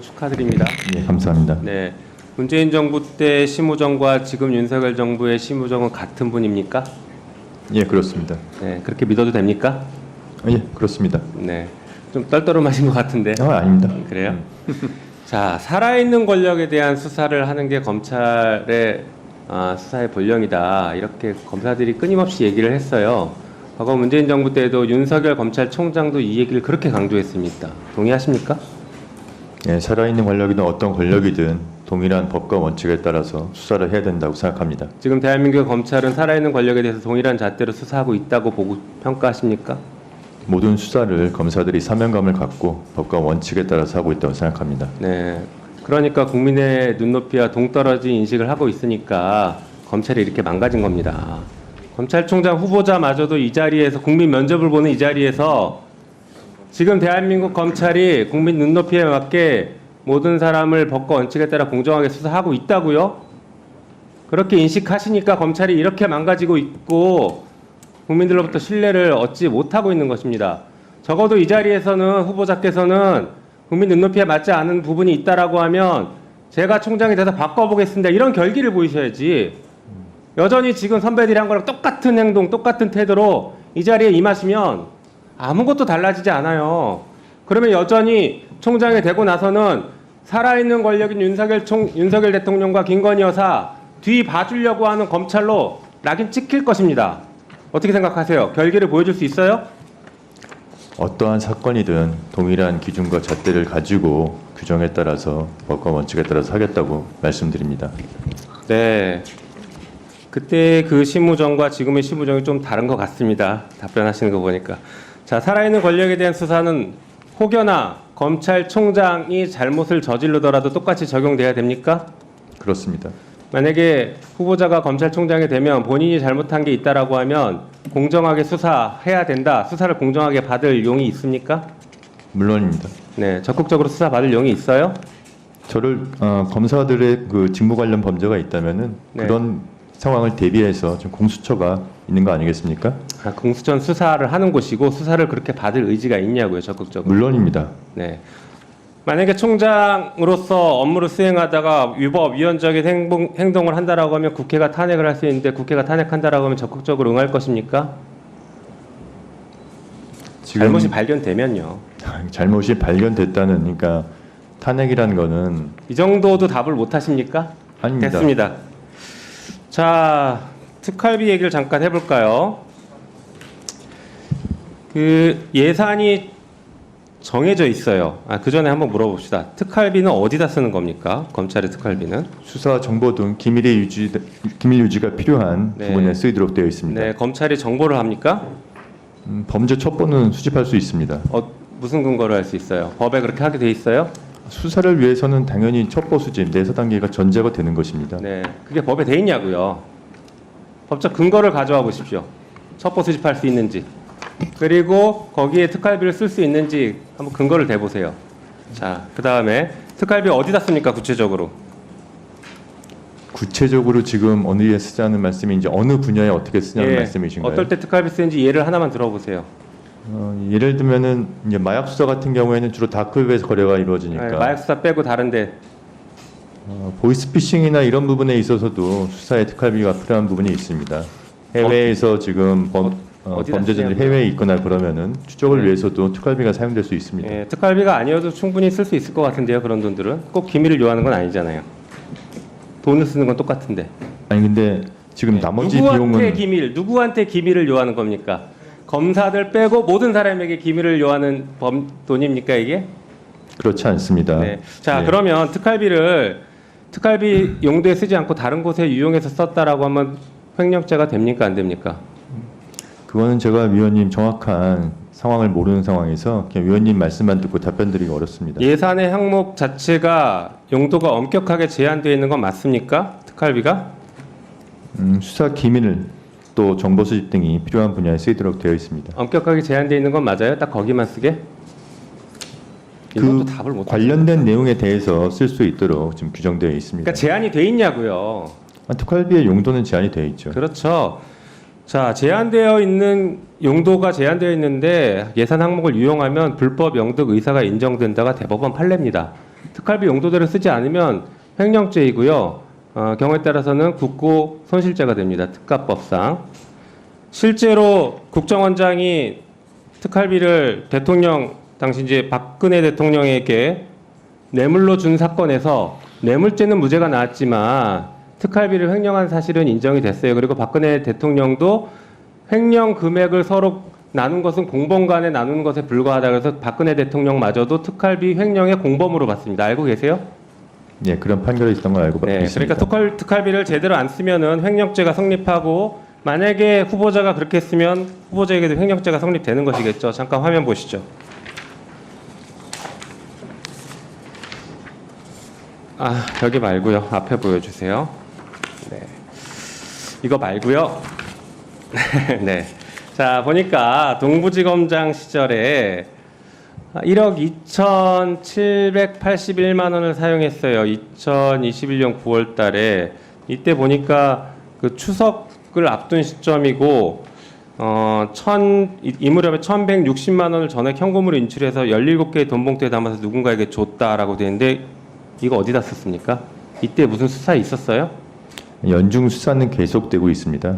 축하드립니다. 네, 감사합니다. 네, 문재인 정부 때 심우정과 지금 윤석열 정부의 심우정은 같은 분입니까? 예, 그렇습니다. 네, 그렇게 믿어도 됩니까? 예, 그렇습니다. 네, 좀 떨떠름하신 것 같은데. 아닙니다. 그래요? 자, 살아있는 권력에 대한 수사를 하는 게 검찰의 수사의 본령이다. 이렇게 검사들이 끊임없이 얘기를 했어요. 과거 문재인 정부 때도 윤석열 검찰총장도 이 얘기를 그렇게 강조했습니다. 동의하십니까? 예, 살아있는 권력이든 어떤 권력이든 동일한 법과 원칙에 따라서 수사를 해야 된다고 생각합니다. 지금 대한민국 검찰은 살아있는 권력에 대해서 동일한 잣대로 수사하고 있다고 보고 평가하십니까? 모든 수사를 검사들이 사명감을 갖고 법과 원칙에 따라서 하고 있다고 생각합니다. 네. 그러니까 국민의 눈높이와 동떨어진 인식을 하고 있으니까 검찰이 이렇게 망가진 겁니다. 검찰총장 후보자마저도 이 자리에서 국민 면접을 보는 이 자리에서 지금 대한민국 검찰이 국민 눈높이에 맞게 모든 사람을 법과 원칙에 따라 공정하게 수사하고 있다고요? 그렇게 인식하시니까 검찰이 이렇게 망가지고 있고 국민들로부터 신뢰를 얻지 못하고 있는 것입니다. 적어도 이 자리에서는 후보자께서는 국민 눈높이에 맞지 않은 부분이 있다라고 하면 제가 총장이 돼서 바꿔보겠습니다. 이런 결기를 보이셔야지. 여전히 지금 선배들이 한 거랑 똑같은 행동, 똑같은 태도로 이 자리에 임하시면 아무것도 달라지지 않아요. 그러면 여전히 총장이 되고 나서는 살아있는 권력인 윤석열 대통령과 김건희 여사 뒤 봐주려고 하는 검찰로 낙인 찍힐 것입니다. 어떻게 생각하세요? 결기를 보여줄 수 있어요? 어떠한 사건이든 동일한 기준과 잣대를 가지고 규정에 따라서 법과 원칙에 따라서 하겠다고 말씀드립니다. 네. 그때 그 심우정과 지금의 심우정이 좀 다른 것 같습니다. 답변하시는 거 보니까. 자, 살아있는 권력에 대한 수사는 혹여나 검찰총장이 잘못을 저지르더라도 똑같이 적용돼야 됩니까? 그렇습니다. 만약에 후보자가 검찰총장이 되면 본인이 잘못한 게 있다라고 하면 공정하게 수사해야 된다. 수사를 공정하게 받을 용이 있습니까? 물론입니다. 네, 적극적으로 수사 받을 용이 있어요? 저를 검사들의 그 직무 관련 범죄가 있다면은 네. 그런 상황을 대비해서 좀 공수처가 있는 거 아니겠습니까? 공수처는 수사를 하는 곳이고 수사를 그렇게 받을 의지가 있냐고요, 적극적으로. 물론입니다. 네. 만약에 총장으로서 업무를 수행하다가 위법, 위헌적인 행동을 한다라고 하면 국회가 탄핵을 할 수 있는데 국회가 탄핵한다라고 하면 적극적으로 응할 것입니까? 지금 잘못이 발견되면요. 잘못이 발견됐다는, 그러니까 탄핵이라는 거는 이 정도도 답을 못 하십니까? 아닙니다. 됐습니다. 자, 특활비 얘기를 잠깐 해볼까요? 그 예산이 정해져 있어요. 그 전에 한번 물어봅시다. 특활비는 어디다 쓰는 겁니까? 검찰의 특활비는? 수사 정보 등 기밀 유지가 필요한 네. 부분에 쓰이도록 되어 있습니다. 네, 검찰이 정보를 합니까? 범죄 첩보는 수집할 수 있습니다. 무슨 근거로 할 수 있어요? 법에 그렇게 하게 돼 있어요? 수사를 위해서는 당연히 첩보 수집, 내사 단계가 전제가 되는 것입니다. 네, 그게 법에 돼 있냐고요. 법적 근거를 가져와 보십시오. 첩보 수집할 수 있는지, 그리고 거기에 특활비를 쓸 수 있는지 한번 근거를 대보세요. 자, 그 다음에 특활비 어디다 씁니까? 구체적으로. 구체적으로 지금 어디에 쓰자는 말씀이 이제 어느 분야에 어떻게 쓰냐는 말씀이신가요? 어떨 때 특활비 쓰는지 예를 하나만 들어보세요. 예를 들면은 이제 마약 수사 같은 경우에는 주로 다크웹에서 거래가 이루어지니까 네, 마약 수사 빼고 다른데. 보이스피싱이나 이런 부분에 있어서도 수사에 특활비가 필요한 부분이 있습니다. 해외에서 지금 범죄자들이 해외에 있거나 그러면은 추적을 네. 위해서도 특활비가 사용될 수 있습니다. 네, 특활비가 아니어도 충분히 쓸 수 있을 것 같은데요. 그런 돈들은 꼭 기밀을 요하는 건 아니잖아요. 돈을 쓰는 건 똑같은데. 아니 근데 지금 나머지 누구한테 기밀을 요하는 겁니까? 검사들 빼고 모든 사람에게 기밀을 요하는 돈입니까 이게? 그렇지 않습니다. 네. 자, 네. 그러면 특활비 용도에 쓰지 않고 다른 곳에 유용해서 썼다라고 하면 횡령죄가 됩니까 안 됩니까? 그거는 제가 위원님 정확한 상황을 모르는 상황에서 그냥 위원님 말씀만 듣고 답변드리기 어렵습니다. 예산의 항목 자체가 용도가 엄격하게 제한되어 있는 건 맞습니까? 특활비가? 수사 기밀 또 정보 수집 등이 필요한 분야에 쓰이도록 되어 있습니다. 엄격하게 제한되어 있는 건 맞아요? 딱 거기만 쓰게? 이것도 답을 못 관련된 내용에 대해서 쓸 수 있도록 지금 규정되어 있습니다. 그러니까 제한이 돼 있냐고요. 특활비의 용도는 제한이 되어 있죠. 그렇죠. 자, 제한되어 있는 용도가 제한되어 있는데 예산 항목을 유용하면 불법 영득 의사가 인정된다가 대법원 판례입니다. 특활비 용도대로 쓰지 않으면 횡령죄이고요. 경우에 따라서는 국고 손실죄가 됩니다. 특가법상. 실제로 국정원장이 특활비를 대통령 당시 이제 박근혜 대통령에게 뇌물로 준 사건에서 뇌물죄는 무죄가 나왔지만 특활비를 횡령한 사실은 인정이 됐어요. 그리고 박근혜 대통령도 횡령 금액을 서로 나눈 것은 공범 간에 나누는 것에 불과하다 그래서 박근혜 대통령마저도 특활비 횡령의 공범으로 봤습니다. 알고 계세요? 예, 그런 판결이 있던 걸 알고 네, 있습니다. 그러니까 특활비를 제대로 안 쓰면은 횡령죄가 성립하고 만약에 후보자가 그렇게 쓰면 후보자에게도 횡령죄가 성립되는 것이겠죠. 잠깐 화면 보시죠. 여기 말고요. 앞에 보여주세요. 네, 이거 말고요. 네, 자 보니까 동부지검장 시절에 1억 2,781만 원을 사용했어요. 2021년 9월 달에. 이때 보니까 그 추석을 앞둔 시점이고, 이 무렵에 1,160만 원을 전액 현금으로 인출해서 17개의 돈 봉투에 담아서 누군가에게 줬다라고 되는데, 이거 어디다 썼습니까? 이때 무슨 수사 있었어요? 연중 수사는 계속되고 있습니다.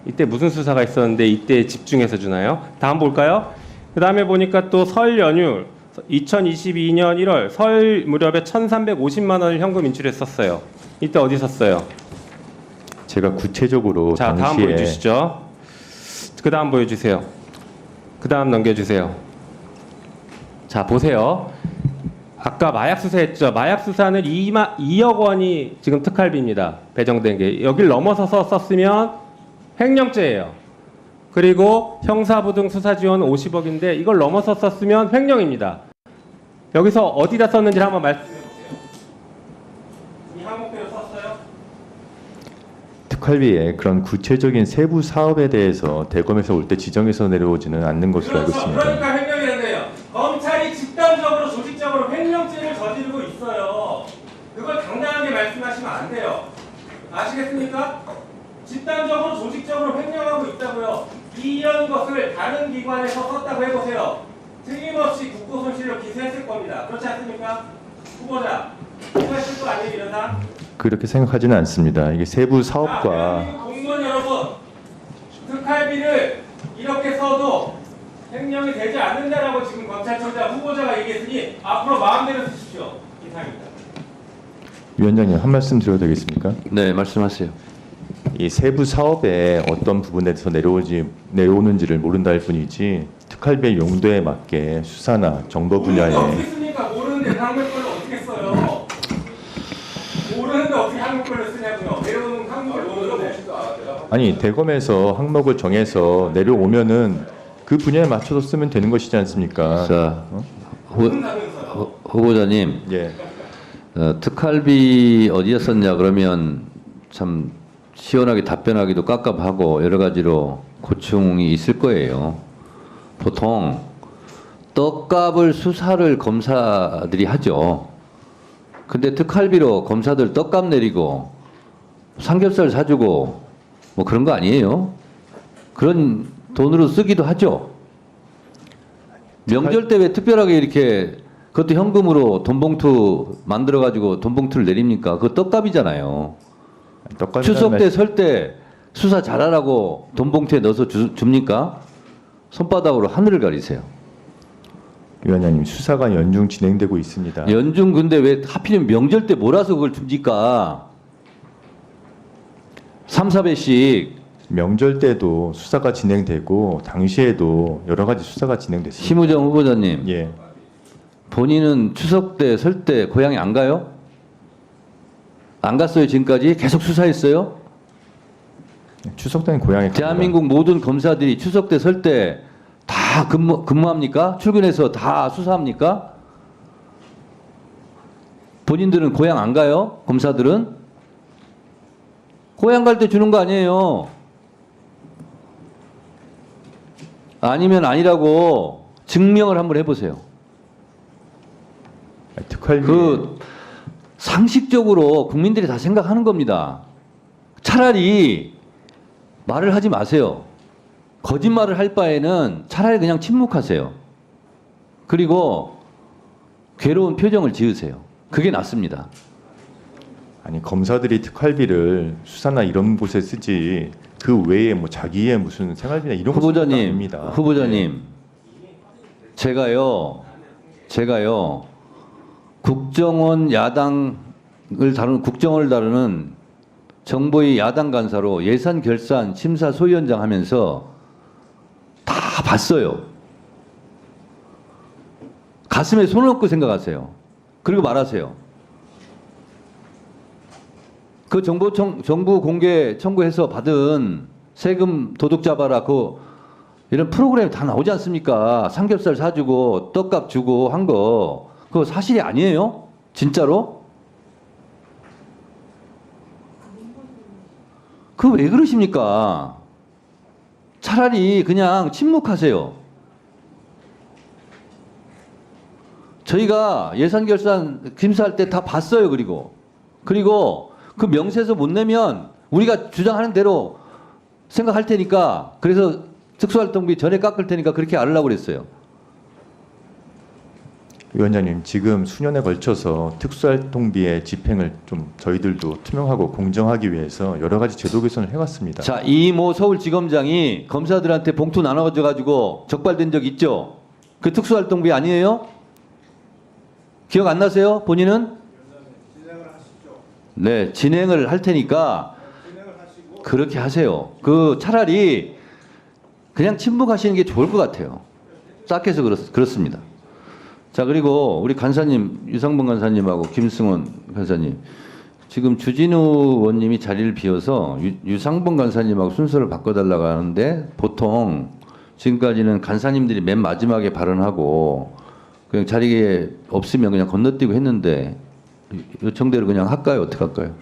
이때 무슨 수사가 있었는데 이때 집중해서 주나요? 다음 볼까요? 그 다음에 보니까 또 설 연휴 2022년 1월 설 무렵에 1,350만 원을 현금 인출했었어요. 이때 어디 썼어요? 제가 구체적으로 자, 다음 당시에 보여주시죠. 그 다음 보여주세요. 그 다음 넘겨주세요. 자, 보세요. 아까 마약 수사했죠. 마약 수사는 2억 원이 지금 특활비입니다. 배정된 게. 여길 넘어서서 썼으면 횡령죄예요. 그리고 형사부 등 수사 지원 50억인데 이걸 넘어서 썼으면 횡령입니다. 여기서 어디다 썼는지 한번 말씀해 보세요. 이 항목대로 썼어요? 특활비에 그런 구체적인 세부 사업에 대해서 대검에서 올 때 지정해서 내려오지는 않는 것으로 알고 있습니다. 그러니까 횡령이라는데요. 검찰이 집단적으로 조직적으로 횡령죄를 저지르고 있어요. 그걸 당당하게 말씀하시면 안 돼요. 아시겠습니까? 집단적으로 조직적으로 횡령하고 있다고요. 이런 것을 다른 기관에서 썼다고 해보세요. 틀림없이 국고 손실로 기소했을 겁니다. 그렇지 않습니까? 후보자, 기소했을 거 아니에요, 이러다? 그렇게 생각하지는 않습니다. 이게 세부 사업과 대한민국 공무원 여러분, 특활비를 이렇게 써도 횡령이 되지 않는다라고 지금 검찰총장 후보자가 얘기했으니 앞으로 마음대로 쓰십시오. 이상입니다. 위원장님 한 말씀 드려도 되겠습니까? 네, 말씀하세요. 이 세부 사업에 어떤 부분에서 내려오는지를 모른다 할 뿐이지 특활비의 용도에 맞게 수사나 정보 분야에 어떻게 씁니까? 모르는데 한국별로 어떻게 써요? 모르는데 어떻게 한국별로 쓰냐고요? 내려오는 한국을 모르는데. 아니 대검에서 항목을 정해서 내려오면은 그 분야에 맞춰서 쓰면 되는 것이지 않습니까? 자, 후보자님, 예. 특활비 어디에 썼냐 그러면 참 시원하게 답변하기도 깝깝하고 여러 가지로 고충이 있을 거예요. 보통 떡값을 수사를 검사들이 하죠. 근데 특활비로 검사들 떡값 내리고 삼겹살 사주고 뭐 그런 거 아니에요? 그런 돈으로 쓰기도 하죠. 명절 때 왜 특별하게 이렇게 그것도 현금으로 돈봉투 만들어가지고 돈봉투를 내립니까? 그거 떡값이잖아요. 추석 때 설 때 수사 잘하라고 돈봉투에 넣어서 줍니까? 손바닥으로 하늘을 가리세요. 위원장님 수사가 연중 진행되고 있습니다. 연중 근데 왜 하필이면 명절 때 몰아서 그걸 줍니까? 3, 4배씩 명절 때도 수사가 진행되고 당시에도 여러 가지 수사가 진행됐습니다. 심우정 후보자님, 예. 본인은 추석 때 설 때 고향에 안 가요? 안 갔어요 지금까지? 계속 수사했어요? 추석 때는 고향에 갑니다. 대한민국 모든 검사들이 추석 때 설 때 다 근무합니까? 출근해서 다 수사합니까? 본인들은 고향 안 가요? 검사들은? 고향 갈 때 주는 거 아니에요. 아니면 아니라고 증명을 한번 해보세요. 특활비 그 상식적으로 국민들이 다 생각하는 겁니다. 차라리 말을 하지 마세요. 거짓말을 할 바에는 차라리 그냥 침묵하세요. 그리고 괴로운 표정을 지으세요. 그게 낫습니다. 아니 검사들이 특활비를 수사나 이런 곳에 쓰지 그 외에 뭐 자기의 무슨 생활비나 이런 거 쓰는 거 아닙니다. 후보자님, 제가요 국정원 국정원을 다루는 정보위 야당 간사로 예산 결산 심사 소위원장 하면서 다 봤어요. 가슴에 손을 얹고 생각하세요. 그리고 말하세요. 그 정부 공개 청구해서 받은 세금 도둑 잡아라 이런 프로그램 다 나오지 않습니까? 삼겹살 사주고 떡값 주고 한 거 그거 사실이 아니에요? 진짜로? 그 왜 그러십니까? 차라리 그냥 침묵하세요. 저희가 예산 결산 심사할 때 다 봤어요. 그리고 그 명세서 못 내면 우리가 주장하는 대로 생각할 테니까 그래서 특수활동비 전에 깎을 테니까 그렇게 알으려고 그랬어요. 위원장님 지금 수년에 걸쳐서 특수활동비의 집행을 좀 저희들도 투명하고 공정하기 위해서 여러 가지 제도 개선을 해왔습니다. 자, 이모 서울지검장이 검사들한테 봉투 나눠줘 가지고 적발된 적 있죠? 그 특수활동비 아니에요? 기억 안 나세요? 본인은? 네, 진행을 할 테니까 그렇게 하세요. 그 차라리 그냥 침묵하시는 게 좋을 것 같아요. 싹해서 그렇습니다. 자, 그리고 우리 간사님, 유상범 간사님하고 김승원 간사님, 지금 주진우 의원님이 자리를 비워서 유상범 간사님하고 순서를 바꿔달라고 하는데 보통 지금까지는 간사님들이 맨 마지막에 발언하고 그냥 자리에 없으면 그냥 건너뛰고 했는데 요청대로 그냥 할까요? 어떻게 할까요?